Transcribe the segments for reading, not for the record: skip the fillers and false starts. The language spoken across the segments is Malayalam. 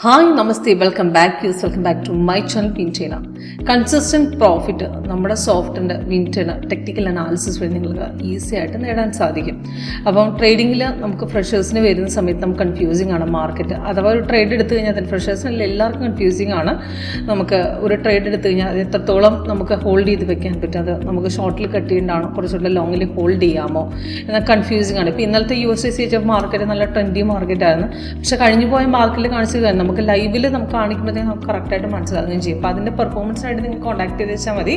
ഹായ് നമസ്തേ, welcome back to my channel വിൻറ്റേന. കൺസിസ്റ്റൻറ്റ് പ്രോഫിറ്റ് നമ്മുടെ സോഫ്റ്റിൻ്റെ വിൻറ്റേന ടെക്നിക്കൽ അനാലിസിസ് വഴി നിങ്ങൾക്ക് ഈസി ആയിട്ട് നേടാൻ സാധിക്കും. അപ്പം ട്രേഡിങ്ങിൽ നമുക്ക് ഫ്രഷേഴ്സിന് വരുന്ന സമയത്ത് നമുക്ക് കൺഫ്യൂസിങ് ആണ് മാർക്കറ്റ്. അഥവാ ഒരു ട്രേഡ് എടുത്തു കഴിഞ്ഞാൽ അതിന് ഫ്രഷേഴ്സിന് എല്ലാവർക്കും കൺഫ്യൂസിങ് ആണ്. നമുക്ക് ഒരു ട്രേഡ് എടുത്തു കഴിഞ്ഞാൽ അത് എത്രത്തോളം നമുക്ക് ഹോൾഡ് ചെയ്ത് വെക്കാൻ പറ്റും, അത് നമുക്ക് ഷോർട്ടിൽ കട്ട് ചെയ്യേണ്ടതാണോ കുറച്ചുകൂടെ ലോങ്ങിൽ ഹോൾഡ് ചെയ്യാമോ എന്നാൽ കൺഫ്യൂസിങ് ആണ്. ഇപ്പോൾ ഇന്നലത്തെ USD മാർക്കറ്റ് നല്ല ട്രെൻഡി മാർക്കറ്റായിരുന്നു. പക്ഷേ കഴിഞ്ഞു പോയ മാർക്കറ്റിൽ കാണിച്ചു കഴിഞ്ഞാൽ നമുക്ക് ലൈവിൽ നമുക്ക് കാണിക്കുമ്പോഴത്തേക്കും നമുക്ക് കറക്റ്റായിട്ട് മനസ്സിലാകുകയും ചെയ്യും. അപ്പോൾ അതിൻ്റെ പെർഫോമൻസിനായിട്ട് നിങ്ങൾ കോൺടാക്ട് ചെയ്ത് വെച്ചാൽ മതി.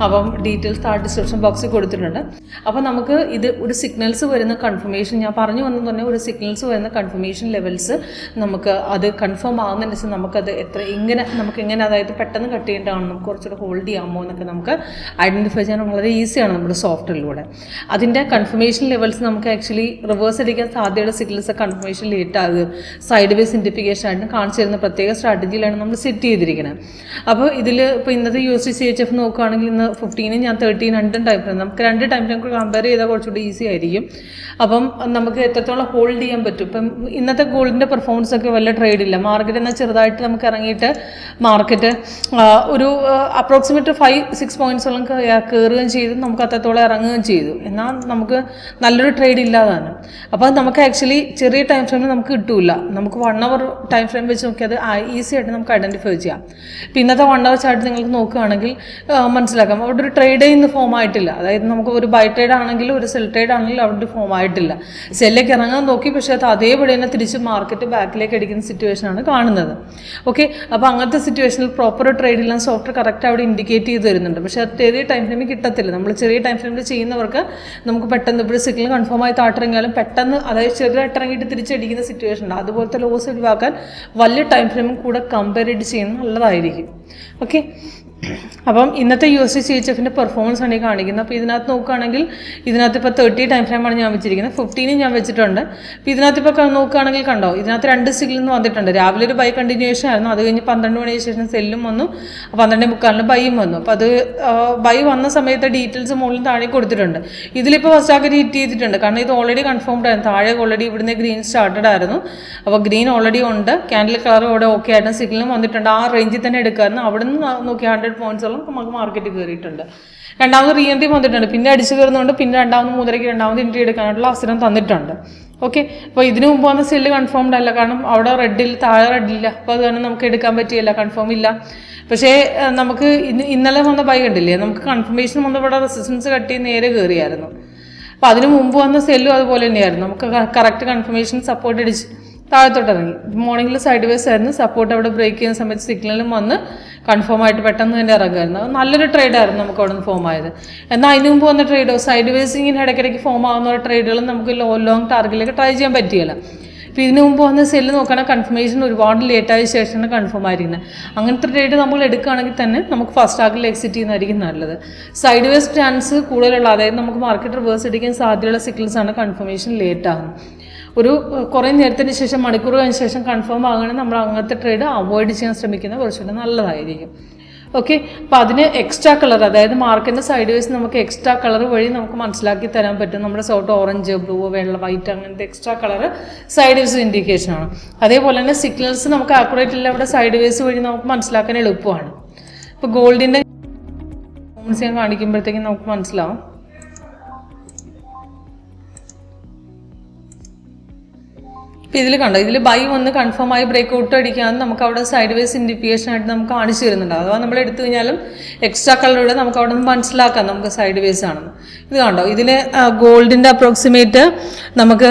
അപ്പം ഡീറ്റെയിൽസ് താഴെ ഡിസ്ക്രിപ്ഷൻ ബോക്സിൽ കൊടുത്തിട്ടുണ്ട്. അപ്പോൾ നമുക്ക് ഇത് ഒരു സിഗ്നൽസ് വരുന്ന കൺഫർമേഷൻ, ഞാൻ പറഞ്ഞു വന്നു തന്നെ ഒരു സിഗ്നൽസ് വരുന്ന കൺഫർമേഷൻ ലെവൽസ് നമുക്ക് അത് കൺഫേം ആകുന്നതിനനുസരിച്ച് നമുക്കത് എങ്ങനെ അതായത് പെട്ടെന്ന് കട്ട് ചെയ്യേണ്ടതാണ്, നമുക്ക് കുറച്ചുകൂടെ ഹോൾഡ് ചെയ്യാമോ എന്നൊക്കെ നമുക്ക് ഐഡൻറ്റിഫൈ ചെയ്യാൻ വളരെ ഈസിയാണ് നമ്മുടെ സോഫ്റ്റ്വെയറിലൂടെ. അതിൻ്റെ കൺഫർമേഷൻ ലെവൽസ് നമുക്ക് ആക്ച്വലി റിവേഴ്സ് അടിക്കാൻ സാധ്യതയുള്ള സിഗ്നൽസ് കൺഫർമേഷൻ ലേറ്റ് ആകുക, സൈഡ് വേസ് ഇൻഡിഫിക്കേഷൻ ആയിട്ട് കാണിച്ചു തരുന്ന പ്രത്യേക സ്ട്രാറ്റജിയിലാണ് നമ്മൾ സെറ്റ് ചെയ്തിരിക്കുന്നത്. അപ്പോൾ ഇതിൽ ഇപ്പോൾ ഇന്നത്തെ USD നോക്കുകയാണെങ്കിൽ ഇന്ന് 15 ഞാൻ 13 രണ്ടും ടൈം ഫ്രെയിം, നമുക്ക് രണ്ട് ടൈം ഫ്രെയിം കമ്പയർ ചെയ്താൽ കുറച്ചുകൂടി ഈസി ആയിരിക്കും. അപ്പം നമുക്ക് എത്രത്തോളം ഹോൾഡ് ചെയ്യാൻ പറ്റും. ഇപ്പം ഇന്നത്തെ ഗോൾഡിൻ്റെ പെർഫോമൻസ് ഒക്കെ വലിയ ട്രേഡ് ഇല്ല. മാർക്കറ്റ് എന്നാൽ ചെറുതായിട്ട് നമുക്ക് ഇറങ്ങിയിട്ട് മാർക്കറ്റ് ഒരു അപ്രോക്സിമേറ്റ് 5-6 പോയിൻറ്റ്സോളം കയറുകയും ചെയ്തു, നമുക്ക് അത്രത്തോളം ഇറങ്ങുകയും ചെയ്തു. എന്നാൽ നമുക്ക് നല്ലൊരു ട്രേഡ് ഇല്ലാതാണ്. അപ്പോൾ നമുക്ക് ആക്ച്വലി ചെറിയ ടൈം ഫ്രെയിമിൽ നമുക്ക് കിട്ടില്ല. നമുക്ക് 1 അവർ ടൈം ഫ്രെയിം വെച്ച് നോക്കിയാൽ ഈസി ആയിട്ട് നമുക്ക് ഐഡൻറ്റിഫൈ ചെയ്യാം. ഇപ്പോൾ ഇന്നത്തെ 1 അവർ ചാർട്ട് നിങ്ങൾക്ക് നോക്കുകയാണെങ്കിൽ മനസ്സിലാക്കാം അവിടെ ഒരു ട്രേഡ് ഇന്ന് ഫോം ആയിട്ടില്ല. അതായത് നമുക്ക് ഒരു ബൈ ട്രേഡ് ആണെങ്കിലും ഒരു സെൽ ട്രേഡ് ആണെങ്കിലും അവിടെ ഫോം ആയിട്ടില്ല. സെല്ലേക്ക് ഇറങ്ങാൻ നോക്കി, പക്ഷേ അത് അതേപടി തന്നെ തിരിച്ച് മാർക്കറ്റ് ബാക്കിലേക്ക് അടിക്കുന്ന സിറ്റുവേഷനാണ് കാണുന്നത്. ഓക്കെ, അപ്പോൾ അങ്ങനത്തെ സിറ്റുവേഷനിൽ പ്രോപ്പർ ട്രേഡ് ഇല്ലാതെ സോഫ്റ്റ്വെയർ കറക്റ്റ് അവിടെ ഇൻഡിക്കേറ്റ് ചെയ്ത് തരുന്നുണ്ട്. പക്ഷേ അത് ചെറിയ ടൈം ഫ്രെയിമിൽ കിട്ടത്തില്ല. നമ്മൾ ചെറിയ ടൈം ഫ്രെയിമിൽ ചെയ്യുന്നവർക്ക് നമുക്ക് പെട്ടെന്ന് ഇപ്പോൾ സിഗ്നൽ കൺഫേം ആയി താട്ടിറങ്ങിയാലും പെട്ടെന്ന് അതായത് ചെറുതായിട്ട് ഇറങ്ങിയിട്ട് തിരിച്ചടിക്കുന്ന സിറ്റുവേഷൻ ഉണ്ട്. അതുപോലത്തെ ലോസ് ഒഴിവാക്കാൻ വലിയ ടൈം ഫ്രെയിമും കൂടെ കമ്പയർ ചെയ്ത് ചെയ്യുന്നത് നല്ലതായിരിക്കും. ഓക്കെ, അപ്പം ഇന്നത്തെ USD പെർഫോമൻസ് ആണ് ഈ കാണിക്കുന്നത്. അപ്പോൾ ഇതിനകത്ത് നോക്കുകയാണെങ്കിൽ ഇതിനകത്ത് ഇപ്പോൾ 30 ടൈം ഫ്രെയിമാണ് ഞാൻ വെച്ചിരിക്കുന്നത്, 15 ഞാൻ വെച്ചിട്ടുണ്ട്. അപ്പോൾ ഇതിനകത്ത് ഇപ്പോൾ നോക്കുകയാണെങ്കിൽ കണ്ടോ, ഇതിനകത്ത് 2 സിഗ്നൽ വന്നിട്ടുണ്ട്. രാവിലെ ഒരു ബൈ കണ്ടിന്യൂവേഷൻ ആയിരുന്നു, അത് കഴിഞ്ഞ് 12 മണിക്ക് ശേഷം സെല്ലും വന്നു, 12:45 ബൈയും വന്നു. അപ്പോൾ അത് ബൈ വന്ന സമയത്ത് ഡീറ്റെയിൽസ് മുകളിൽ താഴെ കൊടുത്തിട്ടുണ്ട്. ഇതിലിപ്പോൾ ഫസ്റ്റ് ആക്കി ഹിറ്റ് ചെയ്തിട്ടുണ്ട്, കാരണം ഇത് ഓൾറെഡി കൺഫേംഡ് ആയിരുന്നു. താഴെ ഓൾറെഡി ഇവിടുന്ന് ഗ്രീൻ സ്റ്റാർട്ടഡ് ആയിരുന്നു. അപ്പോൾ ഗ്രീൻ ഓൾറെഡി ഉണ്ട്, ക്യാൻഡിൽ കളർ ഇവിടെ ഓക്കെ ആയിരുന്നു, സിഗ്നലും വന്നിട്ടുണ്ട്. ആ റേഞ്ചിൽ തന്നെ എടുക്കാമായിരുന്നു. അവിടെ നിന്ന് നോക്കി 100 പോയിന്റ്സോളം നമുക്ക് മാർക്കറ്റ് കയറിയിട്ടുണ്ട്. രണ്ടാമത് റീ എൻട്രി വന്നിട്ടുണ്ട്, പിന്നെ അടിച്ചു കയറുന്നുണ്ട്, പിന്നെ രണ്ടാമത് 3:30 രണ്ടാമത് എൻട്രി എടുക്കാനായിട്ടുള്ള അവസരം തന്നിട്ടുണ്ട്. ഓക്കെ, അപ്പോൾ ഇതിനു മുമ്പ് വന്ന സെല്ല് കൺഫേംഡ് അല്ല, കാരണം അവിടെ റെഡിൽ താഴെ റെഡില്ല. അപ്പോൾ അത് കാരണം നമുക്ക് എടുക്കാൻ പറ്റിയില്ല, കൺഫേം ഇല്ല. പക്ഷേ നമുക്ക് ഇന്നലെ വന്ന ബൈ കണ്ടില്ലേ, നമുക്ക് കൺഫർമേഷൻ വന്ന ഇവിടെ റെസിസ്റ്റൻസ് കട്ട് ചെയ്ത് നേരെ കയറിയായിരുന്നു. അപ്പോൾ അതിന് മുമ്പ് വന്ന സെല്ലും അതുപോലെ തന്നെയായിരുന്നു. നമുക്ക് കറക്റ്റ് കൺഫർമേഷൻ സപ്പോർട്ട് അടിച്ച് താഴത്തോട്ട് ഇറങ്ങി. മോർണിംഗിൽ സൈഡ് വേസ് ആയിരുന്നു, സപ്പോർട്ട് അവിടെ ബ്രേക്ക് ചെയ്യുന്ന സമയത്ത് സിഗ്നലും വന്ന് കൺഫേം ആയിട്ട് പെട്ടെന്ന് തന്നെ ഇറങ്ങുമായിരുന്നു. നല്ലൊരു ട്രേഡായിരുന്നു നമുക്ക് അവിടെ നിന്ന് ഫോം ആയത്. എന്നാൽ അതിന് മുമ്പ് വന്ന ട്രേഡോ സൈഡ് വേസ് ഇങ്ങനെ ഇടയ്ക്കിടയ്ക്ക് ഫോം ആകുന്ന ട്രേഡുകളും നമുക്ക് ലോങ് ടാർഗറ്റിലേക്ക് ട്രൈ ചെയ്യാൻ പറ്റിയില്ല. ഇപ്പോൾ ഇതിന് മുമ്പ് വന്ന സെല്ല് നോക്കുകയാണെങ്കിൽ കൺഫർമേഷൻ ഒരുപാട് ലേറ്റായ ശേഷമാണ് കൺഫേം ആയിരിക്കുന്നത്. അങ്ങനത്തെ ട്രേഡ് നമ്മൾ എടുക്കുകയാണെങ്കിൽ തന്നെ നമുക്ക് ഫസ്റ്റ് ആക്കിൽ എക്സിറ്റ് ചെയ്യുന്നതായിരിക്കും നല്ലത്. സൈഡ് വേസ് ചാൻസ് കൂടുതലുള്ള, അതായത് നമുക്ക് മാർക്കറ്റ് റിവേഴ്സ് അടിക്കാൻ സാധ്യതയുള്ള സിഗ്നൽസാണ് കൺഫർമേഷൻ ലേറ്റ് ആകുന്നത്. ഒരു കുറേ നേരത്തിന് ശേഷം മണിക്കൂർ കഴിഞ്ഞ ശേഷം കൺഫേം ആകുകയാണെങ്കിൽ നമ്മൾ അങ്ങനത്തെ ട്രേഡ് അവോയ്ഡ് ചെയ്യാൻ ശ്രമിക്കുന്നത് കുറച്ചുകൂടി നല്ലതായിരിക്കും. ഓക്കെ, അപ്പോൾ അതിന് എക്സ്ട്രാ കളർ, അതായത് മാർക്കറ്റിൻ്റെ സൈഡ് വേസ് നമുക്ക് എക്സ്ട്രാ കളർ വഴി നമുക്ക് മനസ്സിലാക്കി തരാൻ പറ്റും. നമ്മുടെ സോട്ട് ഓറഞ്ച്, ബ്ലൂ, വെള്ള, വൈറ്റ് അങ്ങനത്തെ എക്സ്ട്രാ കളർ സൈഡ് വേസ് ഇൻഡിക്കേഷനാണ്. അതേപോലെ തന്നെ സിഗ്നൽസ് നമുക്ക് ആക്യുറേറ്റ് ഇല്ല, അവിടെ സൈഡ് വേസ് വഴി നമുക്ക് മനസ്സിലാക്കാൻ എളുപ്പമാണ്. ഇപ്പോൾ ഗോൾഡിൻ്റെ പെർഫോമൻസ് ഞാൻ കാണിക്കുമ്പോഴത്തേക്കും നമുക്ക് മനസ്സിലാവും. ഇപ്പോൾ ഇതിൽ കണ്ടോ, ഇതിൽ ബൈ വന്ന് കൺഫേം ആയി ബ്രേക്ക് ഔട്ട് അടിക്കാതെ നമുക്ക് അവിടെ സൈഡ് വേസ് ഇൻഡിക്കേഷൻ ആയിട്ട് നമുക്ക് കാണിച്ചു തരുന്നുണ്ട്. അഥവാ നമ്മൾ എടുത്തു കഴിഞ്ഞാലും എക്സ്ട്രാ കളറിലൂടെ നമുക്ക് അവിടെ നിന്ന് മനസ്സിലാക്കാം നമുക്ക് സൈഡ് വേസ് ആണെന്ന്. ഇത് കണ്ടോ, ഇതിൽ ഗോൾഡിൻ്റെ അപ്രോക്സിമേറ്റ് നമുക്ക്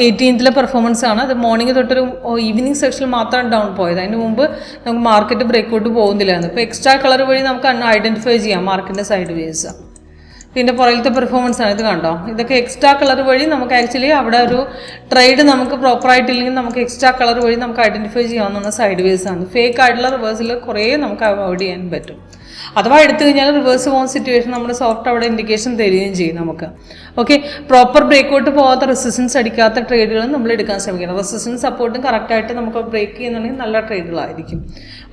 18th പെർഫോമൻസ് ആണ്. അത് മോർണിംഗ് തൊട്ടൊരു ഈവനിങ് സെക്ഷനിൽ മാത്രമാണ് ഡൗൺ പോയത്. അതിന് മുമ്പ് നമുക്ക് മാർക്കറ്റ് ബ്രേക്ക് ഔട്ട് പോകുന്നില്ലായിരുന്നു. ഇപ്പോൾ എക്സ്ട്രാ കളർ വഴി നമുക്ക് ഐഡൻറ്റിഫൈ ചെയ്യാം മാർക്കറ്റിൻ്റെ സൈഡ് വേസ്. പിന്നെ പുറകിലത്തെ പെർഫോമൻസ് ആണ്, ഇത് കണ്ടോ, ഇതൊക്കെ എക്സ്ട്രാ കളർ വഴി നമുക്ക് ആക്ച്വലി അവിടെ ഒരു ട്രേഡ് നമുക്ക് പ്രോപ്പറായിട്ടില്ലെങ്കിൽ നമുക്ക് എക്സ്ട്രാ കളർ വഴി നമുക്ക് ഐഡൻറ്റിഫൈ ചെയ്യാവുന്ന സൈഡ് വേസ് ആണ്. ഫേക്ക് ആയിട്ടുള്ള റിവേഴ്സിൽ കുറേ നമുക്ക് അവോയ്ഡ് ചെയ്യാൻ പറ്റും. അഥവാ എടുത്തു കഴിഞ്ഞാൽ റിവേഴ്സ് പോകുന്ന സിറ്റുവേഷൻ നമ്മുടെ സോഫ്റ്റ് അവിടെ ഇൻഡിക്കേഷൻ തരികയും ചെയ്യും നമുക്ക്. ഓക്കെ, പ്രോപ്പർ ബ്രേക്കൗട്ട് പോകാത്ത റെസിസ്റ്റൻസ് അടിക്കാത്ത ട്രേഡുകൾ നമ്മൾ എടുക്കാൻ ശ്രമിക്കണം. റെസിസ്റ്റൻസ് സപ്പോർട്ടും കറക്റ്റായിട്ട് നമുക്ക് ബ്രേക്ക് ചെയ്യുന്നുണ്ടെങ്കിൽ നല്ല ട്രേഡുകളായിരിക്കും.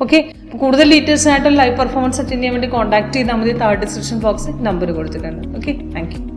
ഓക്കെ, കൂടുതൽ ഡീറ്റെയിൽസിനായിട്ട് ലൈവ് പെർഫോമൻസ് അറ്റൻഡ് ചെയ്യാൻ വേണ്ടി കോൺടാക്ട് ചെയ്താൽ മതി. താഴെ ഡിസ്ക്രിപ്ഷൻ ബോക്സിൽ നമ്പർ കൊടുത്തിട്ടുണ്ട്. Okay, thank you.